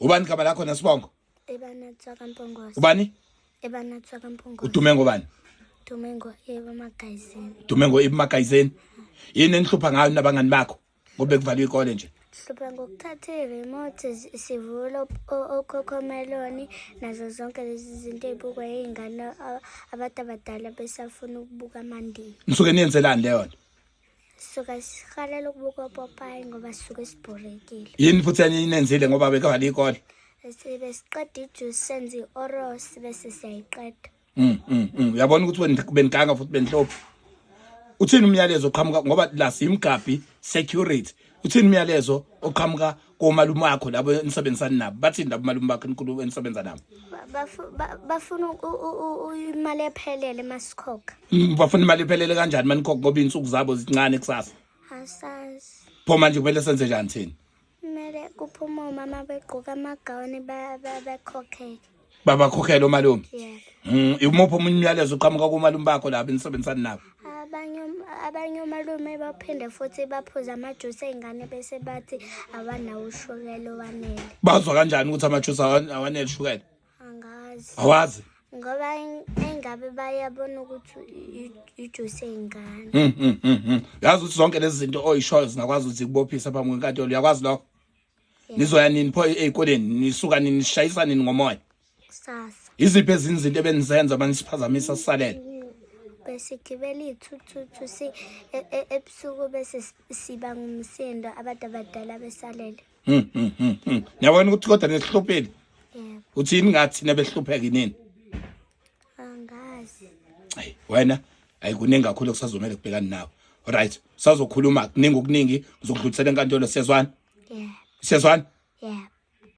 Ubani igama lakho naSibongo? Ebanathwa kaMpongosi. Ubani? Ebanathwa kaMpongosi. Udumengo bani? Dumengo eMagazini. Dumengo eMagazini. Yini enihlupha ngayo nabangani bakho? Ngoba ekuvaliwe ikole nje. Sihlupha ngokuthatha i-remote sivula okhokhomeloni nazo zonke lezi zinto ezibukwa izingane abantu abadala besafuna ukubuka amandini. Nisuke niyenzelani leyo nto? Suka sihalela ukubuka Popeye ngoba sisuke sibhorekile. Yini futhi eniyenzile ngoba bekavaliwe ikole? Besiqeda ijuice senze i-oros bese siyayiqeda. Uyabona ukuthi benikanga futhi benhlophe. Uthini umyalezo oqhamuka ngoba la simgabi security? Uthini umyalezo oqhamuka komalume wakho labo enisebenzisana nabo? Bathini labo malume bakho enkulu enisebenza nabo? Bafuna imali ephelele masikhokha. Bafuna imali ephelele kanjani manikhokha ngoba insuku zabo zincane kusasa? Asazi. Pho manje kumele senze njani thina? Kumele kuphuma umama begqoka amagawuni bekhokhele. Babakhokhela omalume? Yebo. Umuphi omunye umyalezo oqhamuka komalume bakho labo enisebenzisana nabo? Abanye omalume baphinde futhi baphuza amajuice ey'ngane bese bathi abanawo ushukela owanele. Bazwa kanjani ukuthi amajuice awanele ushukela? Angazi. Awazi? Ngoba engabe bayabona ukuthi ijuice ey'ngane. Yazi ukuthi zonke lezi zinto oyishoyo zingakwazi ukuthi zikubophise phambi kwenkantolo. Uyakwazi lokho? Nizoya nini pho ey'koleni? Nisuka nini nishayisa nini ngomoya? Kusasa. Iziphi ezinye izinto ebenizenza manisiphazamisa sisalele? Besigibela iy'thuthu ebusuku bese siba ngumsindo abantu abadala besalele. Niyabona ukuthi kodwa nesihluphile? Yebo. Uthini ngathi nebehlupheki nini? Angazi. Hayi wena ayikuningi kakhulu kusazomela kubhekana nawe. Alright, sazokhuluma kuningi ngizokudlulisela enkantolo siyazwana? Yebo. Siyazwana? Yebo.